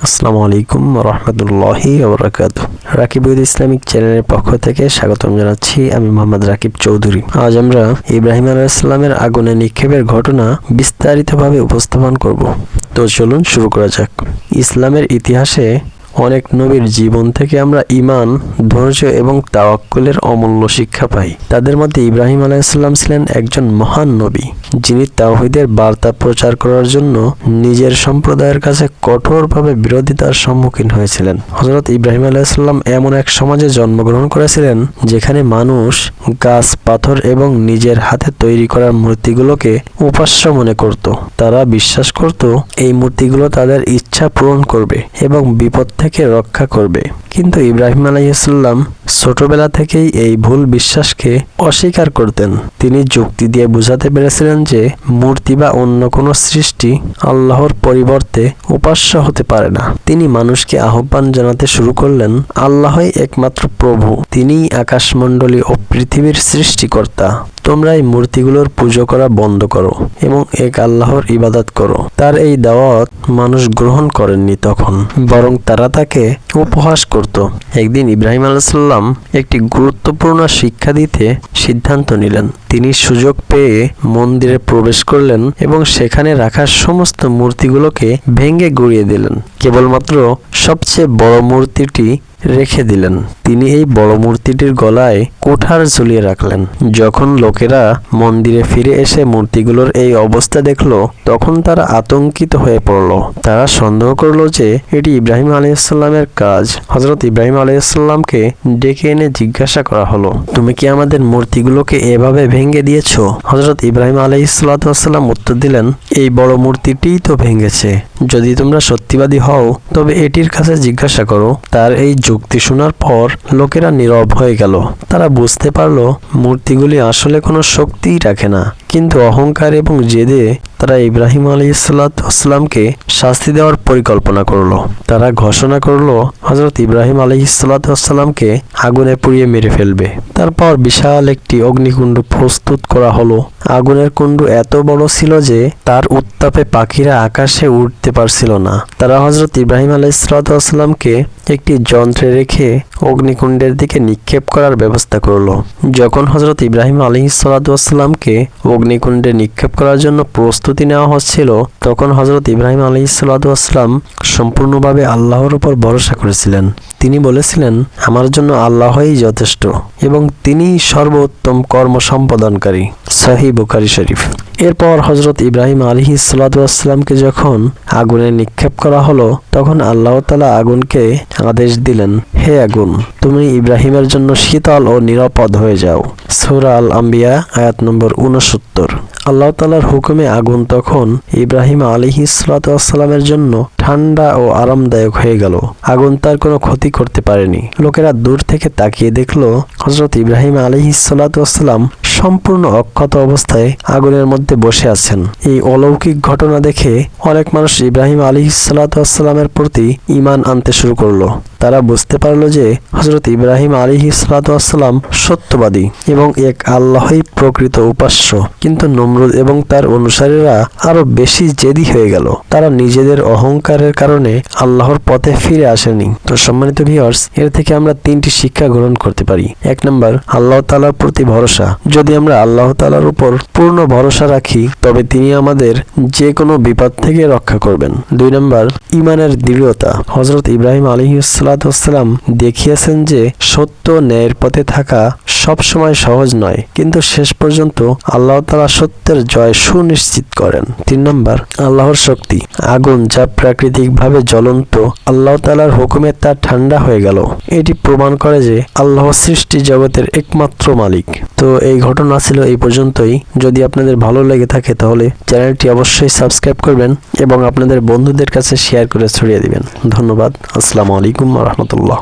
আসসালামু আলাইকুম রহমতুল্লাহি ওয়া বারাকাতুহু। রাকিব উইথ ইসলামিক চ্যানেলের পক্ষ থেকে স্বাগতম জানাচ্ছি। আমি মোহাম্মদ রাকিব চৌধুরী। আজ আমরা ইব্রাহিম আলাইহিস সালামের আগুনে নিক্ষেপের ঘটনা বিস্তারিতভাবে উপস্থাপন করব। তো চলুন শুরু করা যাক। ইসলামের ইতিহাসে অনেক নবীর জীবন থেকে আমরা ঈমান, ধৈর্য এবং তাওয়াক্কুলের অমূল্য শিক্ষা পাই। তাদের মধ্যে ইব্রাহিম আলাইহিস সালাম ছিলেন একজন মহান নবী, যিনি তাওহীদের বার্তা প্রচার করার জন্য নিজের সম্প্রদায়ের কাছে কঠোরভাবে বিরোধিতার সম্মুখীন হয়েছিলেন। হযরত ইব্রাহিম আলাইহিস সালাম এমন এক সমাজে জন্মগ্রহণ করেছিলেন যেখানে মানুষ গাছ, পাথর এবং নিজের হাতে তৈরি করা মূর্তিগুলোকে উপাস্য মনে করত। তারা বিশ্বাস করত এই মূর্তিগুলো তাদের ইচ্ছা পূরণ করবে এবং বিপদ থেকে রক্ষা করবে। কিন্তু ইব্রাহিম আলাইহিস সালাম ছোটবেলা থেকেই এই ভুল বিশ্বাসকে অস্বীকার করতেন। তিনি যুক্তি দিয়ে বোঝাতে পেরেছিলেন যে মূর্তি বা অন্য কোনো সৃষ্টি আল্লাহর পরিবর্তে উপাস্য হতে পারে না। তিনি মানুষকে আহ্বান জানাতে শুরু করলেন, আল্লাহই একমাত্র প্রভু, তিনিই আকাশমণ্ডলী ও পৃথিবীর সৃষ্টিকর্তা। তোমরা এই মূর্তিগুলোর পুজো করা বন্ধ করো এবং এক আল্লাহর ইবাদত করো। তার এই দাওয়াত মানুষ গ্রহণ করেননি তখন, বরং তারা তাকে উপহাস করত। একদিন ইব্রাহিম আলাইহিস সালাম একটি গুরুত্বপূর্ণ শিক্ষা দিতে সিদ্ধান্ত নিলেন। তিনি সুযোগ পেয়ে মন্দিরে প্রবেশ করলেন এবং সেখানে রাখা সমস্ত মূর্তিগুলোকে ভেঙে গুঁড়িয়ে দিলেন। কেবলমাত্র সবচেয়ে বড় মূর্তিটি রেখে দিলেন। তিনি এই বড় মূর্তিটির গলায় কুঠার ঝুলিয়ে রাখলেন। যখন লোকেরা মন্দিরে ফিরে এসে মূর্তিগুলোর এই অবস্থা দেখল, তখন তারা আতঙ্কিত হয়ে পড়ল। তারা সন্দেহ করল যে এটি ইব্রাহিম আলাইহিস সালামের কাজ। হযরত ইব্রাহিম আলাইহিস সালামকে ডেকে এনে জিজ্ঞাসা করা হলো, তুমি কি আমাদের মূর্তিগুলোকে এভাবে ভেঙে দিয়েছো? হযরত ইব্রাহিম আলাইহিস সালাম উত্তর দিলেন, এই বড় মূর্তিটিই তো ভেঙেছে। যদি তোমরা সত্যিবাদী হও তবে এটির কাছে জিজ্ঞাসা করো। তার এই যুক্তি শোনার পর লোকেরা নীরব হয়ে গেল। তারা বুঝতে পারল মূর্তিগুলি আসলে কোনো শক্তিই রাখে না, কিন্তু অহংকার এবং জেদে তারা ইব্রাহিম আলাইহিসসালামকে শাস্তি দেওয়ার পরিকল্পনা করলো। তারা ঘোষণা করলো হযরত ইব্রাহিম আলাইহিসসালামকে আগুনে পুড়িয়ে মেরে ফেলবে। তারপর বিশাল একটি অগ্নিকুণ্ড প্রস্তুত করা হলো। আগুনের কুণ্ড এত বড় ছিল যে তার উত্তাপে পাখিরা আকাশে উঠতে পারছিল না। তারা হযরত ইব্রাহিম আলাইহিসসালামকে একটি যন্ত্রে রেখে অগ্নিকুণ্ডের দিকে নিক্ষেপ করার ব্যবস্থা করলো। যখন হযরত ইব্রাহিম আলাইহিসসালামকে অগ্নিকুণ্ডে নিক্ষেপ করার জন্য প্রস্তুতি নেওয়া হচ্ছিল, তখন হযরত ইব্রাহিম আলাইহিসসালাম সম্পূর্ণভাবে আল্লাহর উপর ভরসা করেছিলেন। তিনি বলেছিলেন, আমার জন্য আল্লাহই যথেষ্ট এবং তিনিই সর্বোত্তম কর্ম সম্পাদনকারী। সহিহ বুখারী শরীফ। এরপর হযরত ইব্রাহিম আলাইহিসসালামকে যখন আগুনে নিক্ষেপ করা হলো, তখন আল্লাহ তাআলা আগুনকে আদেশ দিলেন, হে আগুন, তুমি ইব্রাহিমের জন্য শীতল ও নিরাপদ হয়ে যাও। সূরা আল আম্বিয়া আয়াত নম্বর 69। আল্লাহ তাআলার হুকুমে আগুন তখন ইব্রাহিম আলাইহিসসালামের জন্য ঠান্ডা ও আরামদায়ক হয়ে গেল। আগুন তার কোনো ক্ষতি করতে পারেনি। লোকেরা দূর থেকে তাকিয়ে দেখলো হযরত ইব্রাহিম আলাইহিসসালাম সম্পূর্ণ অক্ষত অবস্থায় আগুনের মধ্যে বসে আছেন। এই অলৌকিক ঘটনা দেখে অনেক মানুষ ইব্রাহিম আলাইহিসসালামের প্রতি ঈমান আনতে শুরু করলো। তারা বুঝতে পারলো যে হযরত ইব্রাহিম আলাইহিসসালাম সত্যবাদী এবং এক আল্লাহই প্রকৃত উপাস্য। কিন্তু নমরুদ এবং তার অনুসারীরা আরো বেশি জেদি হয়ে গেল। তারা নিজেদের অহংকারের কারণে আল্লাহর পথে ফিরে আসেনি। তো সম্মানিত ভিউয়ার্স, এর থেকে আমরা 3টি শিক্ষা গ্রহণ করতে পারি। 1 নম্বর, আল্লাহ তাআলার প্রতি ভরসা। যদি আমরা আল্লাহ তাআলার উপর পূর্ণ ভরসা রাখি তবে তিনি আমাদের যে কোনো বিপদ থেকে রক্ষা করবেন। 2 নম্বর, ঈমানের দৃঢ়তা। হযরত ইব্রাহিম আলাইহিসসালাম দেখিয়েছেন যে সত্য ন্যায়ের পথে থাকা সব সময় সহজ নয়, কিন্তু শেষ পর্যন্ত আল্লাহ তাআলা সত্যের জয় সুনিশ্চিত করেন। 3 নম্বর, আল্লাহর শক্তি। আগুন যা প্রাকৃতিকভাবে জ্বলন্ত, আল্লাহ তাআলার হুকুমে তা ঠান্ডা হয়ে গেল। এটি প্রমাণ করে যে আল্লাহ সৃষ্টি জগতের একমাত্র মালিক। তো এই ঘটনা ছিল এই পর্যন্তই। যদি আপনাদের ভালো লেগে থাকে তাহলে চ্যানেলটি অবশ্যই সাবস্ক্রাইব করবেন এবং আপনাদের বন্ধুদের কাছে শেয়ার করে ছড়িয়ে দিবেন। ধন্যবাদ। আসসালামু আলাইকুম ওয়া রাহমাতুল্লাহ।